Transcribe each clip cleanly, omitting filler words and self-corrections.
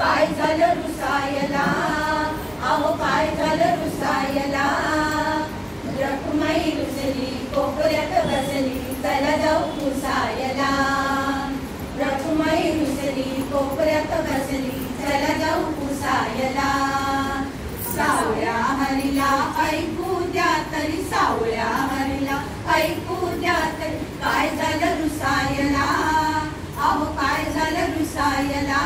काय झालं रुसायला, अहो काय झालं रुसायला. रखुमाई रुसली कोपऱ्यात बसली, चला जाऊ पुसायला. रखुमाई रुसली कोपऱ्यात बसली, चला जाऊ पुसायला. सावळ्या हरीला ऐकू द्या तरी, सावळ्या हरीला ऐकू द्या तरी. काय झालं रुसायला, अहो काय झालं रुसायला.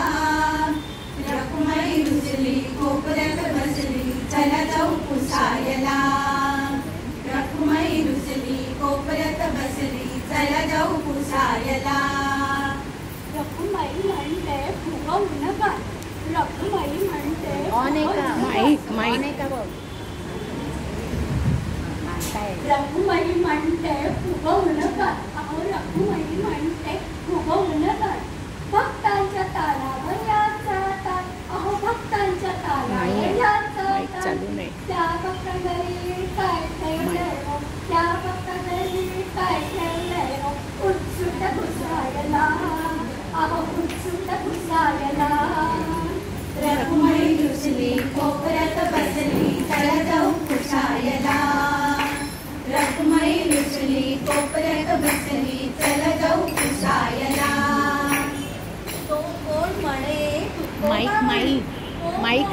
रखुमाई रुसली कोपऱ्यात बसली, चला जाऊ पुसायला. रखुमाई रुसली कोपऱ्यात बसली, चला जाऊ पुसायला. रखुमाई म्हणते फुगवू नका. रखुमाई म्हणते रखुमाई म्हणते फुगवू नका. अहो रखुमाई म्हणते फुगवू नका. भक्तांच्या तालावर याचा ताल, अहो भक्तांच्या तालावर याचा ताल. त्या भक्तांनी काय ठेवलंय हो, त्या भक्तांनी काय ठेवलंय हो. उत्सुक पुसायला, अहो उत्सुक पुसायला. रखुमाई रुसली कोपऱ्यात बसली, चला जाऊ पुसायला. रखुमाई रुसली कोपऱ्यात बसली, चला जाऊ पुसायला. तो कोण म्हणे माईक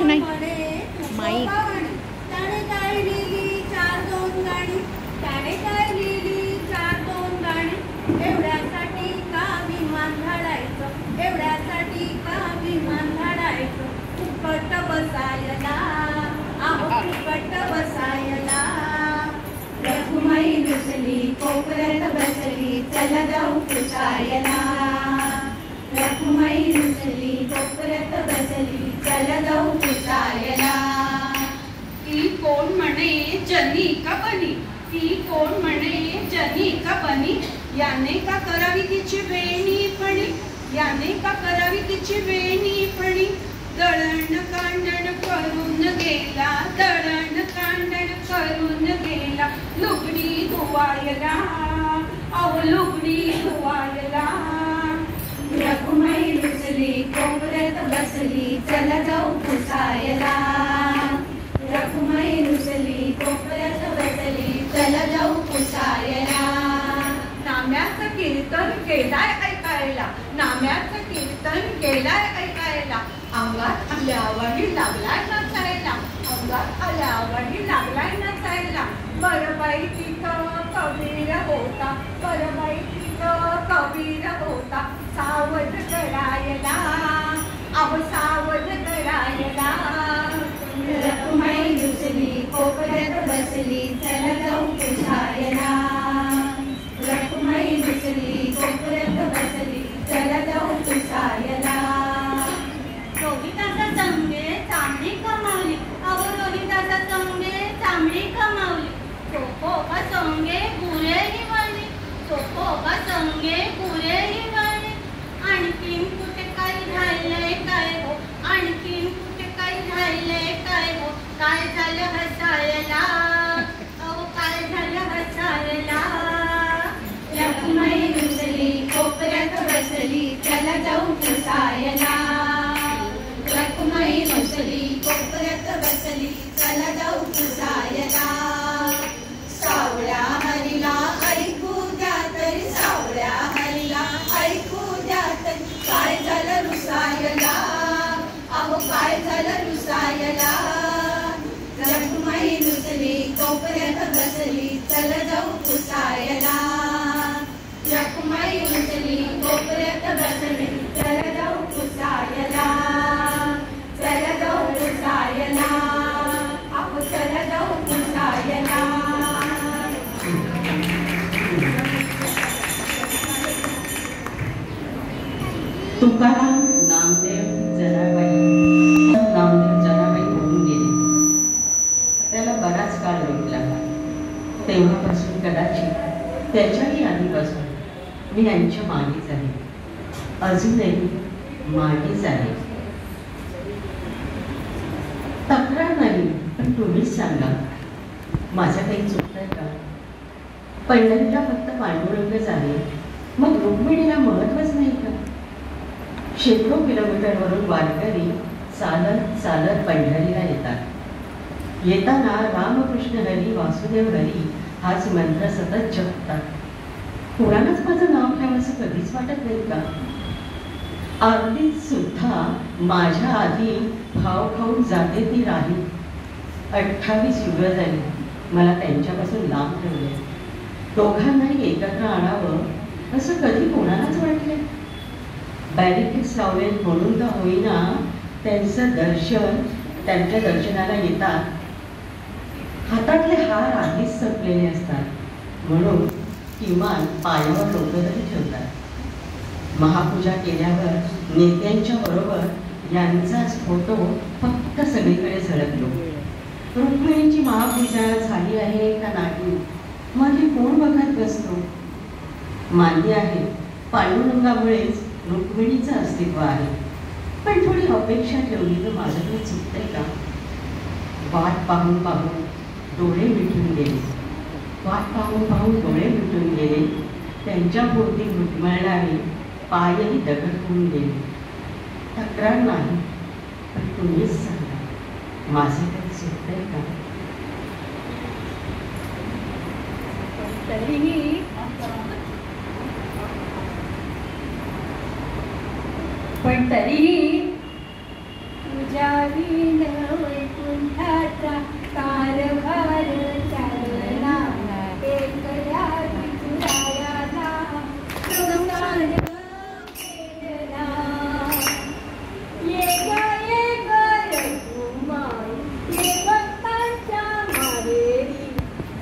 नाही माईक. त्याने काय लिहिली 4-2 गाणी, त्याने काय लिहिली 4-2 गाणी. एवढ्यासाठी का विमान धाडायचं, एवढ्यासाठी का विमान धाडायचं. फुकट बसायला, अहो फुकट बसायला. रखुमाई रुसली कोपऱ्यात बसली, चला जाऊ पुसायला. रखुमाई रुसली कोपऱ्यात बसली, चला जाऊ पुसायला. ती कोण म्हणे जनी का बनी, ती कोण म्हणे जनी का बनी. याने का करावी तिची वेणीपणी, याने का करावी तिची वेणीपणी. दळण कांडण करून गेला, दळण कांडण करून गेला. लुगडी धुवायला, अहो लुगडी धुवायला. रखुमाई रुसली कोपऱ्यात बसली, चला जाऊ पुसायला. रखुमाई रुसली कोपऱ्यात बसली, चला जाऊ पुसायला. नाम्याचं कीर्तन केलाय ऐकायला, नाम्याचं कीर्तन केलाय ऐकायला. अंगात आल्यावडी लागलाय नचायला, अंगात आल्यावडी लागलाय नचायला. बरबाई तिथं कबीर होता, बरबाई तिथं कबीर होता. सावध करायला, अहो सावध करायला. रखुमाई रुसली कोपऱ्यात बसली, चला जाऊ पुसायला. रखुमाई रुसली कोपऱ्यात बसली, चला जाऊ पुसायला. रोहिताचा संगे चांगली कमावली, अहो रोहिताचा संगे चांगली कमावली. सोपोबा संगे गुरेही वळली, सोपोबा संगे गुरेही वळली. आणखीन कुठे काही राहिलंय काय हो, आणखीन कुठे काही राहिलंय काय हो. काय झालं हसायला, अहो काय झालं हसायला. रखुमाई रुसली कोपऱ्यात बसली, चला जाऊ पुसायला. रखुमाई रुसली कोपऱ्यात बसली, चला जाऊ पुसायला. सावळ्या हरीला ऐकू द्या तरी, सावळ्या हरीला ऐकू द्या तरी. काय झालं रुसायला, अहो काय झालं रुसायला. रखुमाई रुसली कोपऱ्यात बसली, चला जाऊ पुसायला. रखुमाई रुसली कोपऱ्यात बसली, चला जाऊ पुसायला. चला जाऊ पुसायला, अहो चला जाऊ पुसायला. तुकाराम नामदेव जनाबाई होऊन गेले. त्याला बराच काळ रोग लागला. तेव्हापासून कदाचित त्याच्याही आधीपासून मी यांच्या मागेच आहे, अजूनही मागेच आहे. तक्रार नाही, पण तुम्हीच सांगा माझं काही चुकतंय का. पहिल्यांदा फक्त पांडुरंग झाले, मग रुक्मिणीला महत्वच नाही का. शेकडो किलोमीटरवरून वारकरी चालत चालत पंढरीला येतात. येताना रामकृष्ण हरी वासुदेव हरी हाच मंत्र सतत जपतात. कोणालाच माझं नाव घ्यावं असं कधीच वाटत नाही का? आरतीत सुद्धा माझ्या आधी भाव खाऊन जाते ती राही. 28 युग झाली मला त्यांच्यापासून लांब ठेवले. दोघांनाही एकत्र आणावं असं कधी कोणालाच वाटले. बॅरिकेड्स लावलेत म्हणून का होईना त्यांचं दर्शन, त्यांच्या दर्शनाला येतात. हातातले हार आधीच संपलेले असतात म्हणून किमान पायावर डोकं तरी ठेवतात. महापूजा केल्यावर नेत्यांच्या बरोबर यांचाच फोटो फक्त सगळीकडे झळकलो. रुक्मिणीची महापूजा झाली आहे का नाही मध्ये कोण बघत बसतो? मान्य आहे पांडुरंगामुळेच रुक्मिणीचं अस्तित्व आहे, पण थोडी अपेक्षा ठेवली तर माझं काही चुकतंय का? वाट पाहून पाहून डोळे मिटून गेले. वाट पाहून पाहून डोळे मिटून गेले. त्यांच्या भोवती घुटमळणारे पायही दगड होऊन गेले. तक्रार नाही, पण तुम्हीच सांगा माझे काही चुकतंय का? पण तरीही तुझ्या विण वैकुंठाचा कारभार चालला. एकल्या विठुरायाला संसार केला. ये ग रघुमाई, ये भक्तांच्या माहेरी,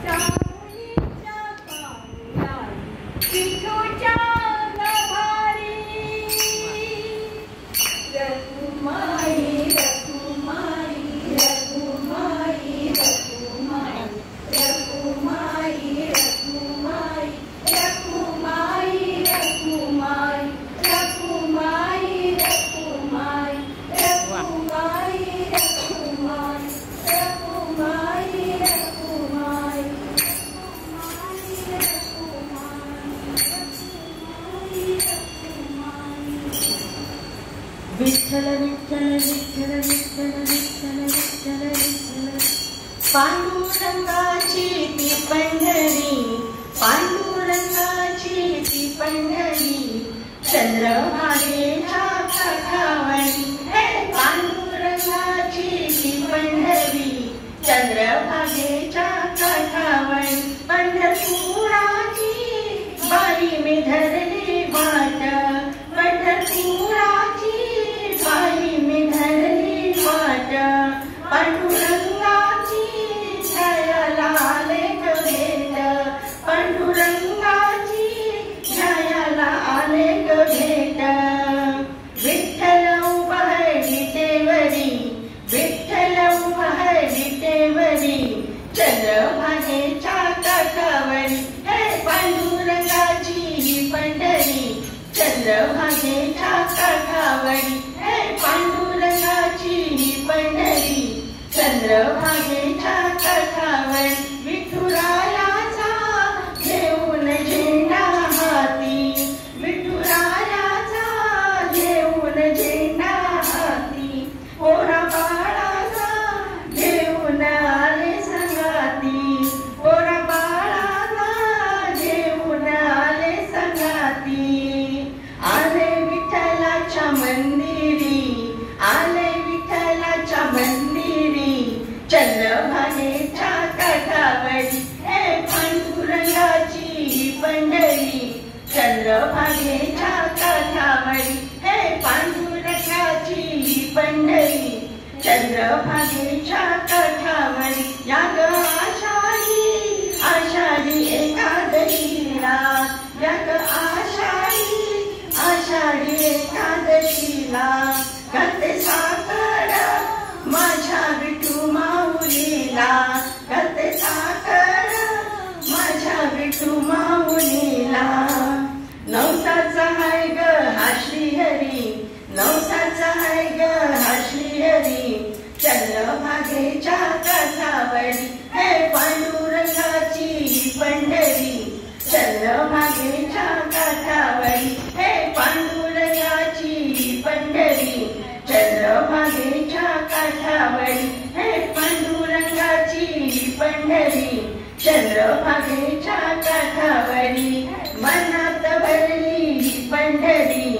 सावलीच्या पावलाई, विठूच्या गभारी. रघुमाई रघुमाई रघुमाई रघुमाई रघुमाई रघुमाई रघुमाई रघुमाई रघुमाई रघुमाई रघुमाई रघुमाई रघुमाई रघुमाई विठ्ठल विठ्ठल विठ्ठल विठ्ठल विठ्ठल विठ्ठल विठ्ठल. पांडुरंगाची ती पंढरी, पांडुरंगाची ती पंढरी, चंद्रभागेच्या काठावरी. हे पांडुरंगाची ती पंढरी, चंद्रभागेच्या काठावरी. पंढरपुराची बाई मी धरली वाट, पंढरपुराची बाई मी धरली वाट. पांडुरंगाची जयाला आले ग भेट, पांडुरंगाची जयाला आले ग भेट. विठ्ठल उभा आहे विटेवरी, विठ्ठल उभा आहे विटेवरी, चंद्रभागेच्या काठावरी. हे पांडुरंगाची ही पंढरी, चंद्रभागेच्या काठावरी. हे पांडुरंगाची ही पंढरी, चंद्रभागेच्या काठावरी. विठुरायाचा घेऊन झेंडा हाती, विठुरायाचा घेऊन झेंडा हाती. पोरा बाळाचा घेऊन आले संगाती, पोरा बाळाचा घेऊन आले संगाती. आले विठ्ठलाच्या मंदिरी, आले विठ्ठलाच्या मंदिरी, चंद्रभागेच्या काठावरी. हे पांडुरंगाची ही पंढरी, चंद्रभागेच्या काठावरी. हे पांडुरंगाची ही पंढरी, चंद्रभागेच्या काठावरी. या ग आषाढी, आषाढी एकादशीला, या ग आषाढी, आषाढी एकादशीला. करते साखर माझ्या विठू माऊलीला, करते साखर माझ्या विठू माऊलीला. नवसाचा हाय ग हा श्रीहरी, नवसाचा हाय ग हा श्रीहरी, चंद्रभागेच्या काठावरी. हे पांडुरंगाची ही पंढरी, चंद्रभागेच्या काठावरी. हे पांडुरंगाची ही पंढरी, चंद्रभागेच्या चंद्रभागेच्या काठावरी मनात भरली ही पंढरी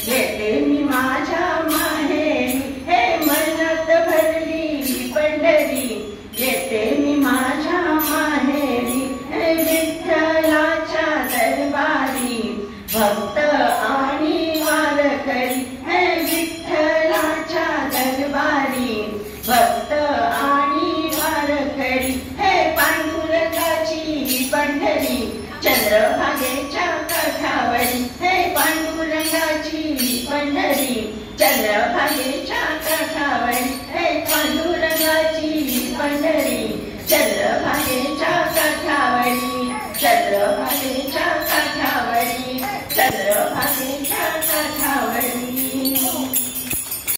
येते मी माझ्या माहेरी हे मनात भरली ही पंढरी येते मी माझ्या माहेरी हे विठ्ठलाच्या दरबारी भक्त आणि वारकरी हे विठ्ठलाच्या दरबारी भक्त आणि वारकरी हे पांडुरंगाची पंढरी चंद्रभागेच्या काठावरी हे पांडुरंगाची पंढरी चंद्रभागेच्या काठावरी हे पांडुरंगाची पंढरी चंद्रभागे